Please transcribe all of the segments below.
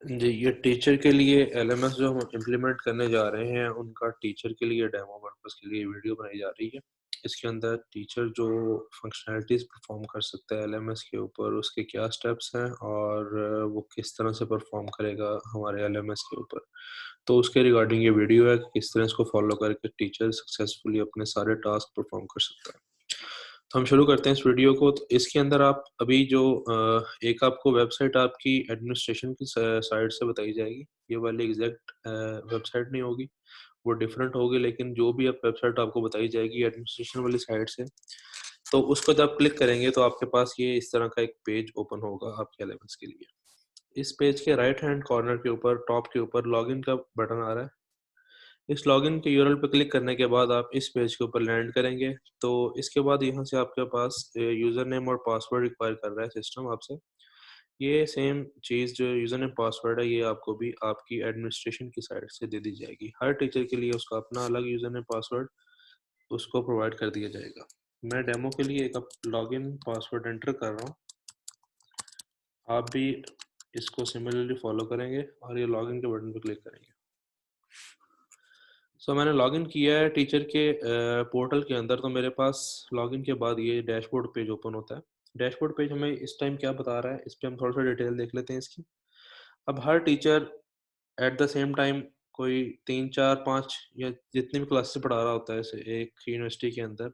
जी, ये टीचर के लिए एलएमएस जो हम इम्प्लीमेंट करने जा रहे हैं, उनका टीचर के लिए डेमो पर्पज़ के लिए वीडियो बनाई जा रही है। इसके अंदर टीचर जो फंक्शनैलिटीज़ परफ़ॉर्म कर सकता है एलएमएस के ऊपर, उसके क्या स्टेप्स हैं और वो किस तरह से परफ़ॉर्म करेगा हमारे एलएमएस के ऊपर। तो उसके रिगार्डिंग ये वीडियो है कि किस तरह इसको फ़ॉलो करके टीचर सक्सेसफुली अपने सारे टास्क परफ़ॉर्म कर सकता है। तो हम शुरू करते हैं इस वीडियो को। तो इसके अंदर आप अभी जो एक आपको वेबसाइट आपकी एडमिनिस्ट्रेशन की साइड से बताई जाएगी। ये वाली एग्जैक्ट वेबसाइट नहीं होगी, वो डिफरेंट होगी, लेकिन जो भी आप वेबसाइट आपको बताई जाएगी एडमिनिस्ट्रेशन वाली साइड से, तो उसको जब आप क्लिक करेंगे तो आपके पास ये इस तरह का एक पेज ओपन होगा आपके एलेवेंस के लिए। इस पेज के राइट हैंड कॉर्नर के ऊपर टॉप के ऊपर लॉगिन का बटन आ रहा है। इस लॉगिन के यूआरएल पे क्लिक करने के बाद आप इस पेज के ऊपर लैंड करेंगे। तो इसके बाद यहाँ से आपके पास यूज़र नेम और पासवर्ड रिक्वायर कर रहा है सिस्टम आपसे। ये सेम चीज़ जो यूज़र नेम पासवर्ड है, ये आपको भी आपकी एडमिनिस्ट्रेशन की साइड से दे दी जाएगी। हर टीचर के लिए उसका अपना अलग यूज़र नेम पासवर्ड उसको प्रोवाइड कर दिया जाएगा। मैं डेमो के लिए एक लॉगिन पासवर्ड एंटर कर रहा हूँ। आप भी इसको सिमिलरली फॉलो करेंगे और ये लॉगिन के बटन पर क्लिक करेंगे। मैंने लॉगिन किया है टीचर के पोर्टल के अंदर। तो मेरे पास लॉगिन के बाद ये डैशबोर्ड पेज ओपन होता है। डैशबोर्ड पेज हमें इस टाइम क्या बता रहा है, इस पे हम थोड़ा सा डिटेल देख लेते हैं इसकी। अब हर teacher at the same time कोई 3, 4, 5 या जितनी भी क्लासेस पढ़ा रहा होता है ऐसे एक यूनिवर्सिटी के अंदर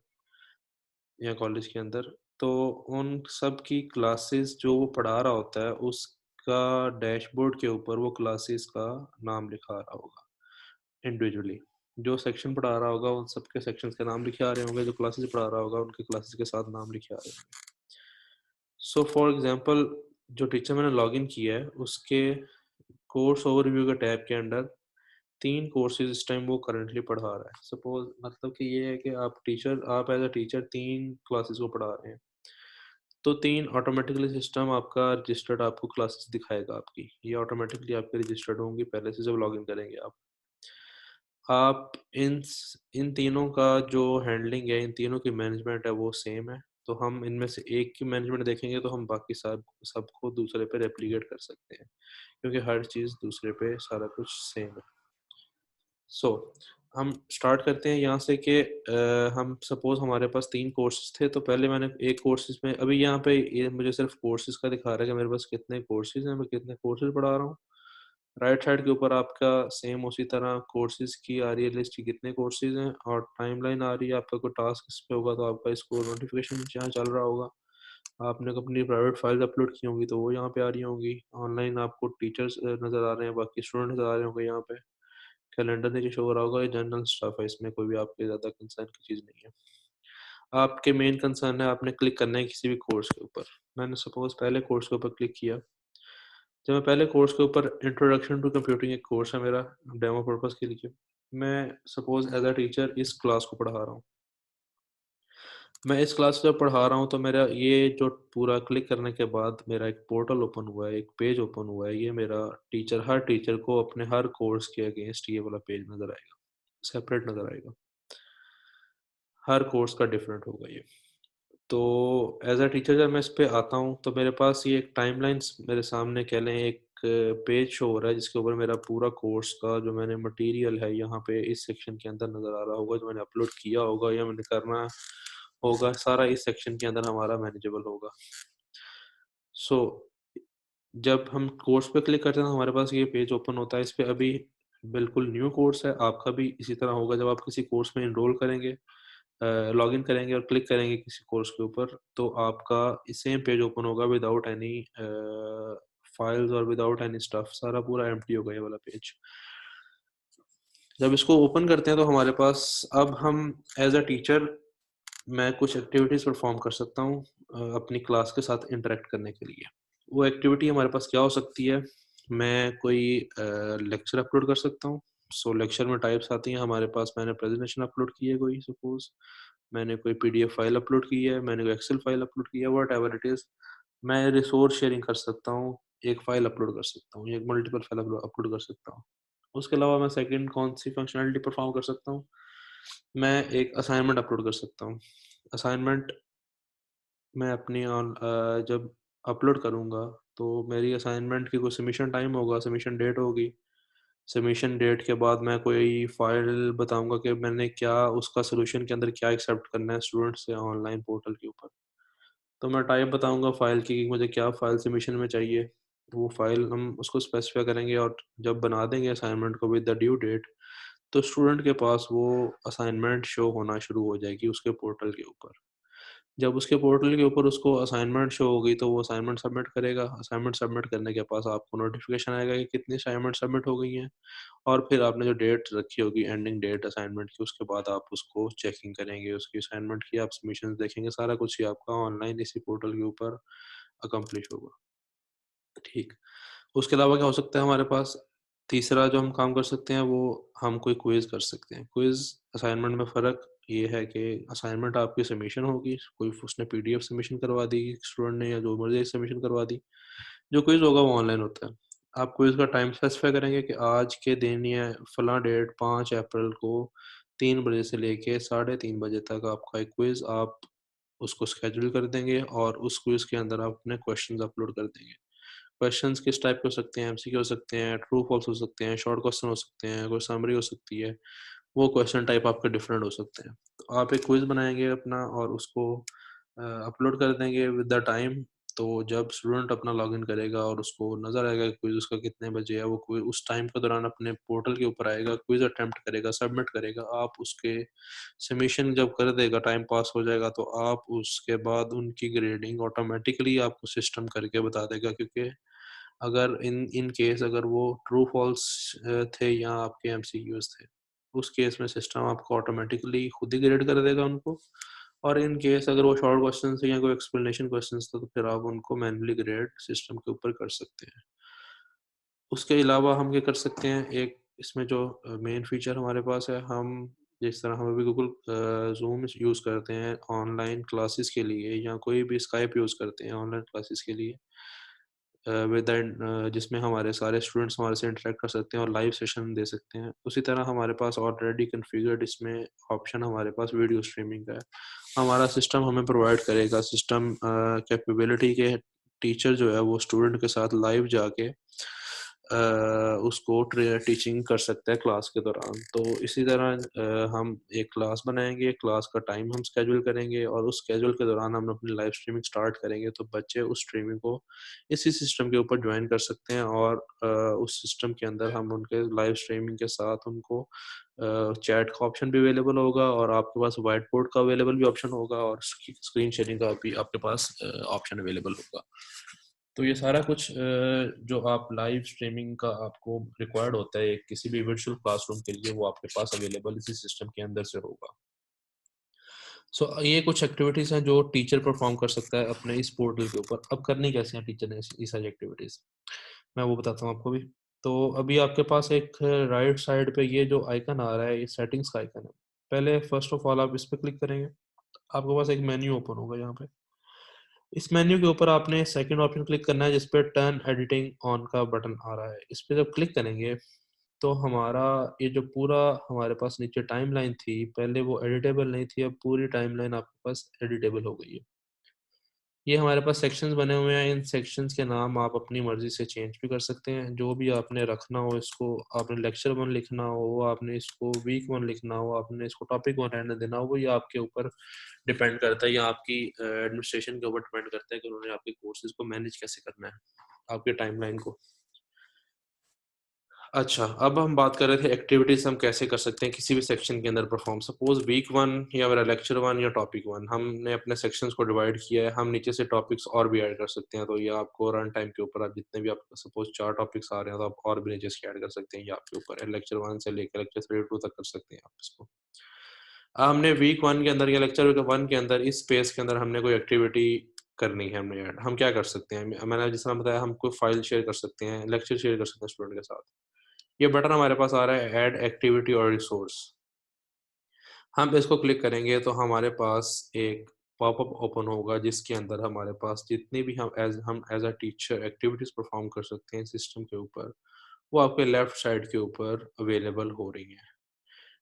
या कॉलेज के अंदर, तो उन सब की क्लासेस जो वो पढ़ा रहा होता है उसका डैशबोर्ड के ऊपर वो क्लासेस का नाम लिखा आ रहा होगा इंडिविजुअली। जो सेक्शन पढ़ा रहा होगा उन सबके सेक्शंस के नाम लिखे आ रहे होंगे, जो क्लासेस पढ़ा रहा होगा उनके क्लासेस के साथ नाम लिखे आ रहे होंगे। सो फॉर एग्जांपल, जो टीचर मैंने लॉगिन किया है उसके कोर्स ओवरव्यू के टैब के अंडर 3 कोर्सेज़ इस टाइम वो करंटली पढ़ा रहा है। सपोज़ मतलब कि ये है कि आप एज़ अ टीचर 3 क्लासेस को पढ़ा रहे हैं। तो 3 ऑटोमेटिकली सिस्टम आपका रजिस्टर्ड आपको क्लासेस दिखाएगा आपकी। ये ऑटोमेटिकली आपकी रजिस्टर्ड होंगी पहले से जब लॉगिन करेंगे आप। आप इन तीनों का जो हैंडलिंग है, इन तीनों की मैनेजमेंट है वो सेम है। तो हम इनमें से एक की मैनेजमेंट देखेंगे तो हम बाकी सबको दूसरे पे रेप्लिकेट कर सकते हैं, क्योंकि हर चीज़ दूसरे पे सारा कुछ सेम है। सो हम स्टार्ट करते हैं यहाँ से कि हम सपोज़ हमारे पास 3 कोर्सेज़ थे। तो पहले मैंने एक कोर्सेज़ में, अभी यहाँ पे ये मुझे सिर्फ़ कोर्सेज़ का दिखा रहा है कि मेरे पास कितने कोर्सेज़ हैं, मैं कितने कोर्सेज़ पढ़ा रहा हूँ। राइट साइड के ऊपर आपका सेम उसी तरह कोर्सेज़ की आ रही है लिस्ट कि कितने कोर्सेज़ हैं, और टाइमलाइन आ रही है। आपका कोई टास्क इस पे होगा तो आपका इसको नोटिफ़िकेशन यहाँ चल रहा होगा। आपने अपनी प्राइवेट फाइल्स अपलोड की होंगी तो वो यहाँ पे आ रही होंगी। ऑनलाइन आपको टीचर्स नज़र आ रहे हैं, बाकी स्टूडेंट नज़र आ रहे होंगे यहाँ पे। कैलेंडर नीचे शो हो रहा होगा। ये जनरल स्टफ है, इसमें कोई भी आपके ज़्यादा कंसर्न की चीज़ नहीं है। आपके मेन कंसर्न है आपने क्लिक करना है किसी भी कोर्स के ऊपर। मैंने सपोज़ पहले कोर्स के ऊपर क्लिक किया। जब मैं पहले कोर्स के ऊपर इंट्रोडक्शन टू कंप्यूटिंग एक कोर्स है मेरा डेमो पर्पज़ के लिए। मैं सपोज़ एज़ अ टीचर इस क्लास को पढ़ा रहा हूँ। मैं इस क्लास जब पढ़ा रहा हूँ तो मेरा ये जो पूरा क्लिक करने के बाद मेरा एक पोर्टल ओपन हुआ है, एक पेज ओपन हुआ है। ये मेरा हर टीचर को अपने हर कोर्स के अगेंस्ट ये वाला पेज नज़र आएगा, सेपरेट नज़र आएगा। हर कोर्स का डिफरेंट होगा ये। तो एज़ अ टीचर जब मैं इस पे आता हूँ तो मेरे पास ये एक टाइमलाइन्स मेरे सामने कह लें एक पेज शो हो रहा है, जिसके ऊपर मेरा पूरा कोर्स का जो मैंने मटेरियल है यहाँ पे इस सेक्शन के अंदर नज़र आ रहा होगा, जो मैंने अपलोड किया होगा या मैंने करना होगा, सारा इस सेक्शन के अंदर हमारा मैनेजेबल होगा। सो जब हम कोर्स पे क्लिक करते हैं तो हमारे पास ये पेज ओपन होता है। इस पे अभी बिल्कुल न्यू कोर्स है, आपका भी इसी तरह होगा। जब आप किसी कोर्स में एनरोल करेंगे, लॉगिन करेंगे और क्लिक करेंगे किसी कोर्स के ऊपर, तो आपका सेम पेज ओपन होगा विदाउट एनी फाइल्स और विदाउट एनी स्टफ। सारा पूरा एम्प्टी होगा ये वाला पेज। जब इसको ओपन करते हैं तो हमारे पास अब हम एज अ टीचर मैं कुछ एक्टिविटीज़ परफॉर्म कर सकता हूँ अपनी क्लास के साथ इंटरेक्ट करने के लिए। वो एक्टिविटी हमारे पास क्या हो सकती है? मैं कोई लेक्चर अपलोड कर सकता हूँ। लेक्चर में टाइप्स आती हैं हमारे पास। मैंने प्रेजेंटेशन अपलोड की है कोई, सपोज़ मैंने कोई पीडीएफ फाइल अपलोड की है, मैंने कोई एक्सेल फाइल अपलोड की है, व्हाटएवर इट इज़। मैं रिसोर्स शेयरिंग कर सकता हूँ, एक फाइल अपलोड कर सकता हूँ, एक मल्टीपल फाइल अपलोड कर सकता हूँ। उसके अलावा मैं सेकंड कौन-सी फंक्शनैलिटी परफॉर्म कर सकता हूँ? मैं एक असाइनमेंट अपलोड कर सकता हूँ। असाइनमेंट मैं जब अपलोड करूँगा तो मेरी असाइनमेंट की कोई सबमिशन टाइम होगा, सबमिशन डेट होगी। सबमिशन डेट के बाद मैं कोई फ़ाइल बताऊँगा कि मैंने क्या उसका सॉल्यूशन के अंदर क्या एक्सेप्ट करना है स्टूडेंट से ऑनलाइन पोर्टल के ऊपर। तो मैं टाइप बताऊँगा फ़ाइल की कि मुझे क्या फ़ाइल सबमिशन में चाहिए। वो फ़ाइल हम उसको स्पेसिफ़ाई करेंगे और जब बना देंगे असाइनमेंट को विद द ड्यू डेट, तो स्टूडेंट के पास वो असाइनमेंट शो होना शुरू हो जाएगी उसके पोर्टल के ऊपर। जब उसके पोर्टल के ऊपर उसको असाइनमेंट शो होगी तो वो असाइनमेंट सबमिट करेगा। असाइनमेंट सबमिट करने के पास आपको नोटिफ़िकेशन आएगा कि कितनी असाइनमेंट सबमिट हो गई हैं और फिर आपने जो डेट रखी होगी एंडिंग डेट असाइनमेंट की, उसके बाद आप उसको चेकिंग करेंगे, उसकी असाइनमेंट की आप सबमिशंस देखेंगे, सारा कुछ ही आपका ऑनलाइन इसी पोर्टल के ऊपर अकम्प्लिश होगा। ठीक। उसके अलावा क्या हो सकता है हमारे पास? तीसरा जो हम काम कर सकते हैं वो हम कोई क्विज़ कर सकते हैं। क्विज़ असाइनमेंट में फ़र्क ये है कि असाइनमेंट आपकी सबमिशन होगी, कोई उसने पीडीएफ सबमिशन करवा दी स्टूडेंट ने या जो मर्ज़ी सबमिशन करवा दी। जो क्विज़ होगा वो ऑनलाइन होता है। आप क्विज़ का टाइम स्पेसिफ़ाई करेंगे कि आज के दिन या फलाँ डेट 5 अप्रैल को 3 बजे से लेके साढ़े 3 बजे तक आपका एक क्विज़ आप उसको शेड्यूल कर देंगे और उस क्विज़ के अंदर आप अपने क्वेश्चंस अपलोड कर देंगे। क्वेश्चंस किस टाइप के हो सकते हैं? एमसीक्यू हो सकते हैं, ट्रू फॉल्स हो सकते हैं, शॉर्ट क्वेश्चन हो सकते हैं, कोई समरी हो सकती है। वो क्वेश्चन टाइप आपके डिफरेंट हो सकते हैं। तो आप एक क्विज़ बनाएँगे अपना और उसको अपलोड कर देंगे विद द टाइम। तो जब स्टूडेंट अपना लॉगिन करेगा और उसको नज़र आएगा कि क्विज़ उसका कितने बजे है, वो क्विज़ उस टाइम के दौरान अपने पोर्टल के ऊपर आएगा, क्विज़ अटेम्प्ट करेगा, सबमिट करेगा। आप उसके सबमिशन जब कर देगा, टाइम पास हो जाएगा, तो आप उसके बाद उनकी ग्रेडिंग ऑटोमैटिकली आपको सिस्टम करके बता देगा, क्योंकि अगर इन इन केस अगर वो ट्रू फॉल्स थे या आपके एमसीक्यूज़ थे, उस केस में सिस्टम आपको ऑटोमैटिकली खुद ही ग्रेड कर देगा उनको। और इन केस अगर वो शॉर्ट क्वेश्चन थे या कोई एक्सप्लेनेशन क्वेश्चंस थे, तो फिर आप उनको मैन्युअली ग्रेड सिस्टम के ऊपर कर सकते हैं। उसके अलावा हम क्या कर सकते हैं, एक इसमें जो मेन फीचर हमारे पास है, हम जिस तरह हम अभी गूगल ज़ूम यूज़ करते हैं ऑनलाइन क्लासेस के लिए या कोई भी स्काइप यूज़ करते हैं ऑनलाइन क्लासेस के लिए, जिसमें हमारे सारे स्टूडेंट्स हमारे से इंटरेक्ट कर सकते हैं और लाइव सेशन दे सकते हैं। उसी तरह हमारे पास ऑलरेडी कॉन्फ़िगर्ड इसमें ऑप्शन हमारे पास वीडियो स्ट्रीमिंग का है। हमारा सिस्टम हमें प्रोवाइड करेगा सिस्टम कैपेबिलिटी के टीचर जो है वो स्टूडेंट के साथ लाइव जाके उसको टीचिंग कर सकते हैं क्लास के दौरान। तो इसी तरह हम एक क्लास बनाएँगे, क्लास का टाइम हम शेड्यूल करेंगे और उस शेड्यूल के दौरान हम अपनी लाइव स्ट्रीमिंग स्टार्ट करेंगे, तो बच्चे उस स्ट्रीमिंग को इसी सिस्टम के ऊपर जॉइन कर सकते हैं और उस सिस्टम के अंदर हम उनके लाइव स्ट्रीमिंग के साथ उनको चैट का ऑप्शन भी अवेलेबल होगा और आपके पास व्हाइट बोर्ड का अवेलेबल भी ऑप्शन होगा और स्क्रीन शेयरिंग का भी आपके पास ऑप्शन अवेलेबल होगा। तो ये सारा कुछ जो आप लाइव स्ट्रीमिंग का आपको रिक्वायर्ड होता है किसी भी वर्चुअल क्लासरूम के लिए, वो आपके पास अवेलेबल इसी सिस्टम के अंदर से होगा। सो ये कुछ एक्टिविटीज़ हैं जो टीचर परफॉर्म कर सकता है अपने इस पोर्टल के ऊपर। अब करनी कैसे है टीचर ने ये सारी एक्टिविटीज़, मैं वो बताता हूँ आपको भी। तो अभी आपके पास एक राइट साइड पे ये जो आइकन आ रहा है, ये सेटिंग्स का आइकन है। पहले फर्स्ट ऑफ ऑल आप इस पे क्लिक करेंगे, आपके पास एक मेन्यू ओपन होगा यहाँ पे। इस मेन्यू के ऊपर आपने सेकंड ऑप्शन क्लिक करना है जिस पे टर्न एडिटिंग ऑन का बटन आ रहा है। इस पे जब क्लिक करेंगे तो हमारा ये जो पूरा हमारे पास नीचे टाइमलाइन थी, पहले वो एडिटेबल नहीं थी, अब पूरी टाइमलाइन आपके पास एडिटेबल हो गई है। ये हमारे पास सेक्शंस बने हुए हैं, इन सेक्शंस के नाम आप अपनी मर्ज़ी से चेंज भी कर सकते हैं। जो भी आपने रखना हो, इसको आपने लेक्चर 1 लिखना हो, आपने इसको वीक 1 लिखना हो, आपने इसको टॉपिक 1 रहने देना हो, वो ये आपके ऊपर डिपेंड करता है या आपकी एडमिनिस्ट्रेशन के ऊपर डिपेंड करता है कि उन्होंने आपके कोर्सेज़ को मैनेज कैसे करना है, आपके टाइमलाइन को। अच्छा, अब हम बात कर रहे थे एक्टिविटीज़ हम कैसे कर सकते हैं किसी भी सेक्शन के अंदर परफ़ॉर्म। सपोज़ वीक 1 या मेरा लेक्चर 1 या टॉपिक 1 हमने अपने सेक्शंस को डिवाइड किया है, हम नीचे से टॉपिक्स और भी ऐड कर सकते हैं। तो ये आपको रन टाइम के ऊपर आप जितने भी आपको सपोज़ 4 टॉपिक्स आ रहे हैं, तो आप और भी नीचे से ऐड कर सकते हैं, ये आपके ऊपर है। लेक्चर 1 से लेकर लेक्चर 32 तक कर सकते हैं आप इसको। हमने वीक 1 के अंदर या लेक्चर 1 के अंदर इस स्पेस के अंदर हमने कोई एक्टिविटी करनी है हमने ऐड। हम क्या कर सकते हैं? मैंने जिस तरह बताया हम कोई फ़ाइल शेयर कर सकते हैं, लेक्चर शेयर कर सकते हैं स्टूडेंट के साथ। ये बटन हमारे पास आ रहा है ऐड एक्टिविटी और रिसोर्स। हम इसको क्लिक करेंगे तो हमारे पास एक पॉपअप ओपन होगा जिसके अंदर हमारे पास जितनी भी हम as a teacher activities perform कर सकते हैं सिस्टम के ऊपर, वो आपके लेफ्ट साइड के ऊपर अवेलेबल हो रही हैं।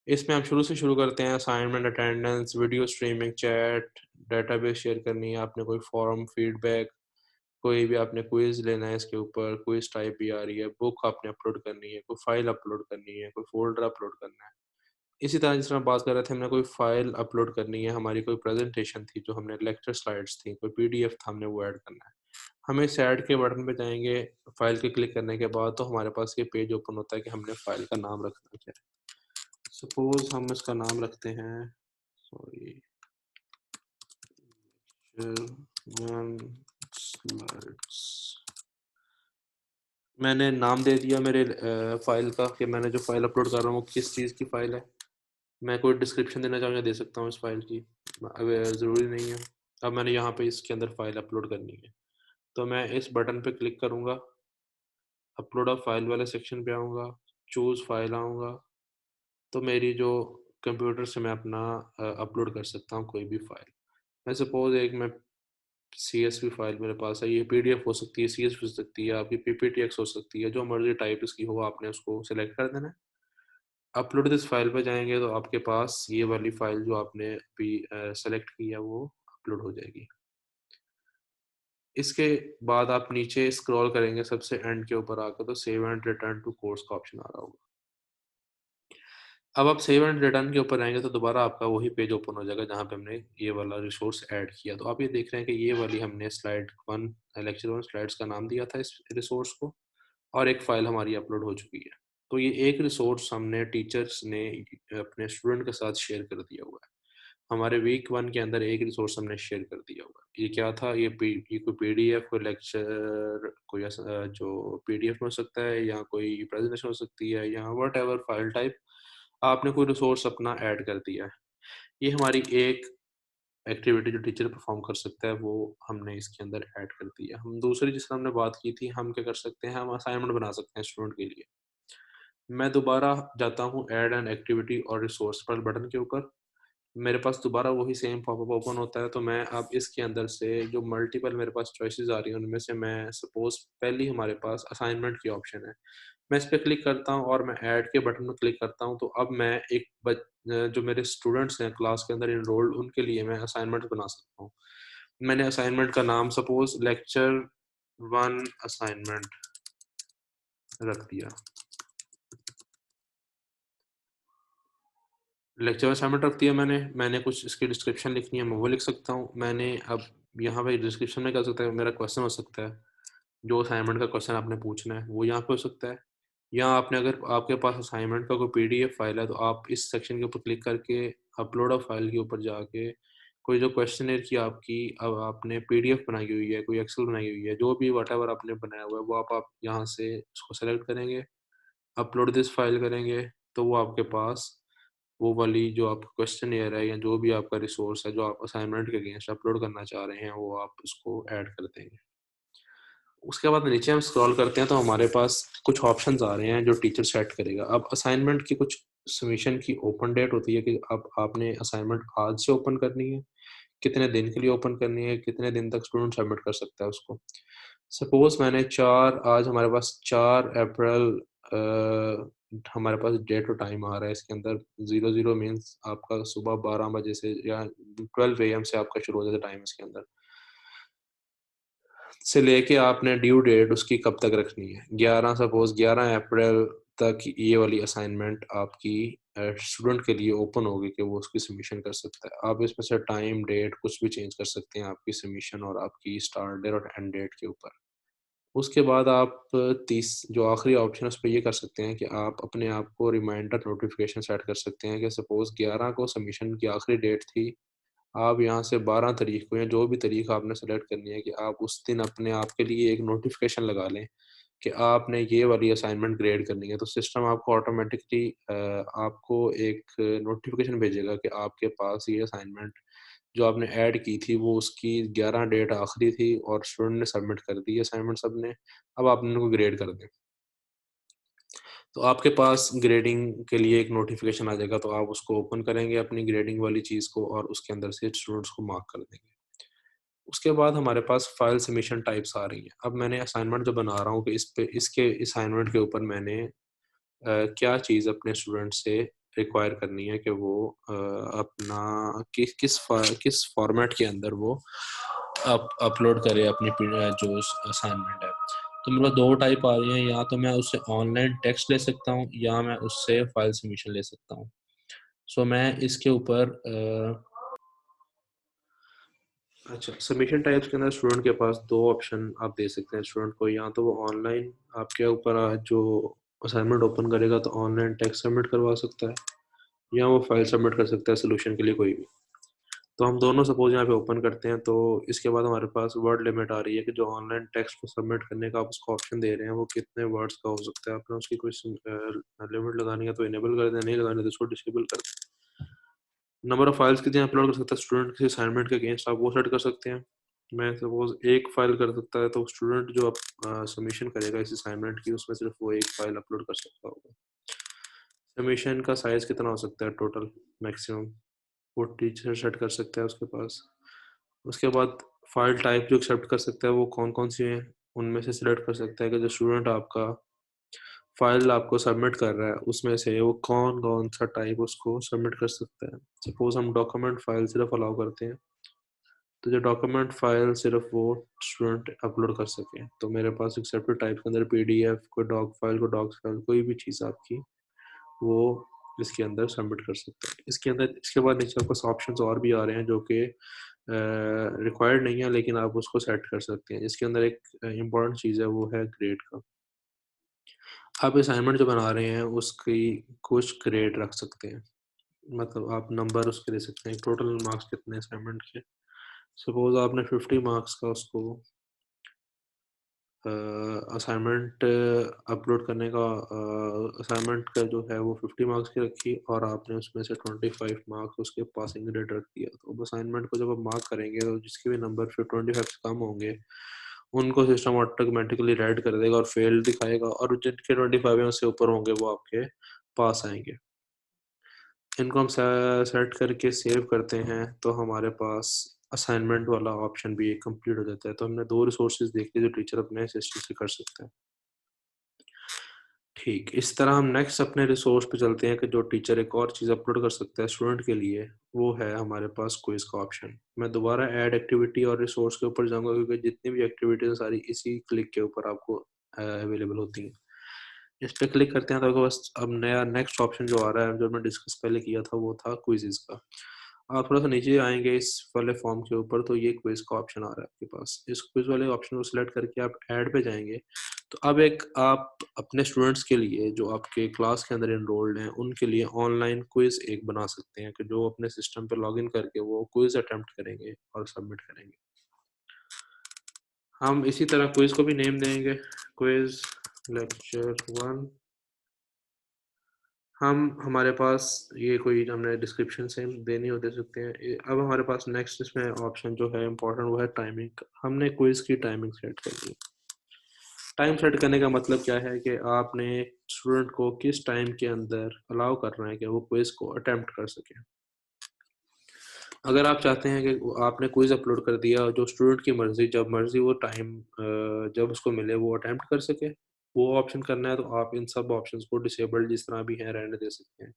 इसमें हम शुरू से शुरू करते हैं assignment, attendance, video streaming, chat, database share करनी है, आपने कोई फॉर्म, फीडबैक, कोई भी आपने क्विज़ लेना है इसके ऊपर, क्विज़ टाइप भी आ रही है, बुक आपने अपलोड करनी है, कोई फ़ाइल अपलोड करनी है, कोई फ़ोल्डर अपलोड करना है। इसी तरह जिस तरह बात कर रहे थे, हमने कोई फ़ाइल अपलोड करनी है, हमारी कोई प्रेज़ेंटेशन थी, जो हमने लेक्चर स्लाइड्स थी, कोई पीडीएफ था, हमने वो ऐड करना है। हम इस ऐड के बटन पे जाएँगे, फ़ाइल के क्लिक करने के बाद तो हमारे पास ये पेज ओपन होता है कि हमने फ़ाइल का नाम रखना क्या है। सपोज़ हम इसका नाम रखते हैं, सॉरी, 1 स्लाइड्स। मैंने नाम दे दिया मेरे फ़ाइल का कि मैंने जो फ़ाइल अपलोड कर रहा हूँ वो किस चीज़ की फ़ाइल है। मैं कोई डिस्क्रिप्शन देना चाहूँ या दे सकता हूँ इस फ़ाइल की, अब ज़रूरी नहीं है। अब मैंने यहाँ पे इसके अंदर फ़ाइल अपलोड करनी है, तो मैं इस बटन पे क्लिक करूँगा, अपलोड अ फ़ाइल वाले सेक्शन पे आऊँगा, चूज़ फ़ाइल आऊँगा, तो मेरी जो कंप्यूटर से मैं अपना अपलोड कर सकता हूँ कोई भी फ़ाइल। मैं सपोज़ एक मैं सीएसवी फ़ाइल मेरे पास है, ये पीडीएफ हो सकती है, सीएसवी हो सकती है, आपकी पीपीटीएक्स हो सकती है, जो मर्ज़ी टाइप इसकी हो, आपने उसको सेलेक्ट कर देना है। अपलोड दिस फ़ाइल पे जाएँगे तो आपके पास ये वाली फ़ाइल जो आपने अभी सेलेक्ट की है वो अपलोड हो जाएगी। इसके बाद आप नीचे स्क्रॉल करेंगे सबसे एंड के ऊपर आकर तो save and return to course का ऑप्शन आ रहा होगा। अब आप सेव एंड रिटर्न के ऊपर आएँगे तो दोबारा आपका वही पेज ओपन हो जाएगा जहाँ पे हमने ये वाला रिसोर्स ऐड किया। तो आप ये देख रहे हैं कि ये वाली हमने स्लाइड 1 लेक्चर 1 स्लाइड्स का नाम दिया था इस रिसोर्स को, और एक फ़ाइल हमारी अपलोड हो चुकी है। तो ये एक रिसोर्स हमने टीचर्स ने अपने स्टूडेंट के साथ शेयर कर दिया हुआ है। हमारे वीक 1 के अंदर एक रिसोर्स हमने शेयर कर दिया हुआ है। ये क्या था? ये कोई पीडीएफ, कोई लेक्चर, कोई ऐसा जो पीडीएफ में हो सकता है या कोई प्रेज़ेंटेशन हो सकती है या व्हाटएवर फ़ाइल टाइप, आपने कोई रिसोर्स अपना ऐड कर दिया है। ये हमारी एक एक्टिविटी जो टीचर परफ़ॉर्म कर सकता है, वो हमने इसके अंदर ऐड कर दी है। हम दूसरी जिस तरह हमने बात की थी, हम क्या कर सकते हैं, हम असाइनमेंट बना सकते हैं स्टूडेंट के लिए। मैं दोबारा जाता हूँ ऐड एन एक्टिविटी और रिसोर्स पर बटन के ऊपर। मेरे पास दोबारा वही सेम पॉपअप ओपन होता है, तो मैं अब इसके अंदर से जो मल्टीपल मेरे पास चॉइसेस आ रही हैं, उनमें से मैं सपोज़ पहली हमारे पास असाइनमेंट की ऑप्शन है। मैं इस पे क्लिक करता हूँ और मैं ऐड के बटन में क्लिक करता हूँ, तो अब मैं जो मेरे स्टूडेंट्स हैं क्लास के अंदर एनरोल्ड, उनके लिए मैं असाइनमेंट बना सकता हूँ। मैंने असाइनमेंट का नाम सपोज़ लेक्चर 1 असाइनमेंट रख दिया। लेक्चर असाइनमेंट रख दिया मैंने कुछ इसकी डिस्क्रिप्शन लिखनी है, मैं वो लिख सकता हूँ। मैंने अब यहाँ पे डिस्क्रिप्शन में क्या हो सकता है, मेरा क्वेश्चन हो सकता है, जो असाइनमेंट का क्वेश्चन आपने पूछना है, वो यहाँ पे हो सकता है। या आपने अगर आपके पास असाइनमेंट का कोई पीडीएफ फाइल है, तो आप इस सेक्शन के ऊपर क्लिक करके अपलोड अ फाइल के ऊपर जाके कोई जो क्वेश्चनेयर की आपकी अब आपने पीडीएफ बनाई हुई है, कोई एक्सेल बनाई हुई है, जो भी व्हाटएवर आपने बनाया हुआ है, वो आप यहाँ से उसको सेलेक्ट करेंगे, अपलोड दिस फाइल करेंगे, तो वो आपके पास वो वाली जो आपका क्वेश्चनियर है या जो भी आपका रिसोर्स है, जो आप असाइनमेंट के अगेंस्ट अपलोड करना चाह रहे हैं, वो आप उसको ऐड कर देंगे। उसके बाद नीचे हम स्क्रॉल करते हैं तो हमारे पास कुछ ऑप्शंस आ रहे हैं जो टीचर सेट करेगा। अब असाइनमेंट की कुछ सबमिशन की ओपन डेट होती है कि अब आपने असाइनमेंट आज से ओपन करनी है, कितने दिन के लिए ओपन करनी है, कितने दिन तक स्टूडेंट सबमिट कर सकता है उसको। सपोज़ मैंने 4 आज हमारे पास 4 अप्रैल हमारे पास डेट और टाइम आ रहा है इसके अंदर 00 मीन्स आपका सुबह 12 बजे से या 12 एएम से आपका शुरू हो जाता है टाइम इसके अंदर। से लेके आपने ड्यू डेट उसकी कब तक रखनी है। 11 सपोज़ 11 अप्रैल तक ये वाली असाइनमेंट आपकी स्टूडेंट के लिए ओपन होगी कि वो उसकी सबमिशन कर सकता है। आप इसमें से टाइम, डेट कुछ भी चेंज कर सकते हैं आपकी सबमिशन और आपकी स्टार्ट डेट और एंड डेट के ऊपर। उसके बाद आप जो आखिरी ऑप्शन है उस पे ये कर सकते हैं कि आप अपने आप को रिमाइंडर नोटिफ़िकेशन सेट कर सकते हैं कि सपोज़ 11 को सबमिशन की आखिरी डेट थी, आप यहाँ से 12 तारीख को या जो भी तारीख आपने सेलेक्ट करनी है कि आप उस दिन अपने आप के लिए एक नोटिफ़िकेशन लगा लें कि आपने ये वाली असाइनमेंट ग्रेड करनी है। तो सिस्टम आपको ऑटोमेटिकली आपको एक नोटिफ़िकेशन भेजेगा कि आपके पास ये असाइनमेंट जो आपने ऐड की थी वो उसकी 11 डेट आखिरी थी और स्टूडेंट ने सबमिट कर दी असाइनमेंट सबने, अब आप उनको ग्रेड कर दें। तो आपके पास ग्रेडिंग के लिए एक नोटिफ़िकेशन आ जाएगा, तो आप उसको ओपन करेंगे अपनी ग्रेडिंग वाली चीज़ को और उसके अंदर से स्टूडेंट्स को मार्क कर देंगे। उसके बाद हमारे पास फाइल सबमिशन टाइप्स आ रही हैं। अब मैंने असाइनमेंट जो बना रहा हूँ कि इस पे इसके असाइनमेंट के ऊपर मैंने क्या चीज़ अपने स्टूडेंट से रिक्वायर करनी है कि वो अपना किस फॉर्मेट के अंदर वो अपलोड करे अपनी जो असाइनमेंट है। तो मेरे पास दो टाइप आ रही हैं, या तो मैं उससे ऑनलाइन टेक्स्ट ले सकता हूँ या मैं उससे फाइल सबमिशन ले सकता हूँ। सो मैं इसके ऊपर अच्छा, सबमिशन टाइप्स के अंदर स्टूडेंट के पास दो ऑप्शन आप दे सकते हैं स्टूडेंट को, या तो वो ऑनलाइन आपके ऊपर जो असाइनमेंट ओपन करेगा तो ऑनलाइन टेक्स्ट सबमिट करवा सकता है, या वो फाइल सबमिट कर सकता है सोल्यूशन के लिए कोई भी। तो हम दोनों सपोज यहाँ पे ओपन करते हैं, तो इसके बाद हमारे पास वर्ड लिमिट आ रही है कि जो ऑनलाइन टेक्स्ट को सबमिट करने का आप उसको ऑप्शन दे रहे हैं वो कितने वर्ड्स का हो सकता है। आपने उसकी कोई लिमिट लगानी है तो इनेबल कर दें, नहीं लगानी है तो उसको डिसेबल कर दें। नंबर ऑफ फाइल्स कितने अपलोड कर सकता है स्टूडेंट किसी असाइनमेंट के अगेंस्ट, आप वो सेट कर सकते हैं। मैं सपोज एक फाइल कर सकता है, तो स्टूडेंट जो सबमिशन करेगा इस असाइनमेंट की उसमें सिर्फ वो एक फाइल अपलोड कर सकता होगा। सबमिशन का साइज कितना हो सकता है टोटल मैक्सिमम, वो टीचर सेट कर सकता है उसके पास। उसके बाद फाइल टाइप जो एक्सेप्ट कर सकता है वो कौन कौन सी हैं, उनमें से सिलेक्ट कर सकता है कि जो स्टूडेंट आपका फाइल आपको सबमिट कर रहा है उसमें से वो कौन कौन सा टाइप उसको सबमिट कर सकता है। सपोज हम डॉक्यूमेंट फाइल सिर्फ अलाउ करते हैं, तो जो डॉक्यूमेंट फाइल सिर्फ वो स्टूडेंट अपलोड कर सके। तो मेरे पास एक्सेप्टेड टाइप के अंदर पीडीएफ, कोई डॉक फाइल, कोई डॉक्स फाइल, कोई भी चीज़ आपकी वो इसके अंदर सबमिट कर सकते हैं। इसके अंदर इसके बाद नीचे आपको ऑप्शंस और भी आ रहे हैं जो कि रिक्वायर्ड नहीं है, लेकिन आप उसको सेट कर सकते हैं। इसके अंदर एक इम्पॉर्टेंट चीज़ है, वो है ग्रेड का। आप असाइनमेंट जो बना रहे हैं उसकी कुछ ग्रेड रख सकते हैं, मतलब आप नंबर उसके दे सकते हैं टोटल मार्क्स कितने असाइनमेंट के। सपोज आपने 50 मार्क्स का उसको असाइनमेंट अपलोड करने का असाइनमेंट का जो है वो 50 मार्क्स की रखी, और आपने उसमें से 25 मार्क्स उसके पासिंग ग्रेड रख दिया। तो अब असाइनमेंट को जब आप मार्क करेंगे तो जिसके भी नंबर फिर 25 से कम होंगे उनको सिस्टम ऑटोमेटिकली रेड कर देगा और फेल दिखाएगा, और जिनके 25 या उससे ऊपर होंगे वो आपके पास आएंगे। इनको हम सेट करके सेव करते हैं तो हमारे पास असाइनमेंट वाला ऑप्शन भी कंप्लीट हो जाता है। तो हमने दो रिसोर्सेज देख लिए जो टीचर अपने सिस्टम से कर सकता है। ठीक, इस तरह हम नेक्स्ट अपने रिसोर्स पे चलते हैं कि जो टीचर एक और चीज़ अपलोड कर सकता है स्टूडेंट के लिए, वो है हमारे पास क्विज का ऑप्शन। मैं दोबारा ऐड एक्टिविटी और रिसोर्स के ऊपर जाऊंगा क्योंकि जितनी भी एक्टिविटीज हैं सारी इसी क्लिक के ऊपर आपको अवेलेबल होती हैं। इस पे क्लिक करते हैं तो आपके पास अब नया नेक्स्ट ऑप्शन जो आ रहा है, जो मैं डिस्कस पहले किया था, वो था क्विज़ेस का। आप थोड़ा सा नीचे आएंगे इस वाले फॉर्म के ऊपर तो ये क्विज का ऑप्शन आ रहा है आपके पास। इस क्विज वाले ऑप्शन को सिलेक्ट करके आप ऐड पे जाएंगे। तो अब एक आप अपने स्टूडेंट्स के लिए जो आपके क्लास के अंदर इनरोल्ड हैं उनके लिए ऑनलाइन क्विज एक बना सकते हैं कि जो अपने सिस्टम पे लॉगिन करके वो क्विज अटेम्प्ट करेंगे और सबमिट करेंगे। हम इसी तरह क्विज को भी नेम देंगे क्विज लेक्चर 1। हम हमारे पास ये कोई हमने डिस्क्रिप्शन से देनी हो दे सकते हैं। अब हमारे पास नेक्स्ट इसमें ऑप्शन जो है इम्पोर्टेंट वो है टाइमिंग। हमने क्विज की टाइमिंग सेट कर दी। टाइम सेट करने का मतलब क्या है कि आपने स्टूडेंट को किस टाइम के अंदर अलाउ करना है कि वो क्विज को अटेम्प्ट कर सके। अगर आप चाहते हैं कि आपने क्विज अपलोड कर दिया, जो स्टूडेंट की मर्जी जब मर्जी वो टाइम जब उसको मिले वो अटेम्प्ट कर सके, वो ऑप्शन करना है तो आप इन सब ऑप्शंस को डिसेबल्ड जिस तरह भी हैं रहने दे सकते हैं।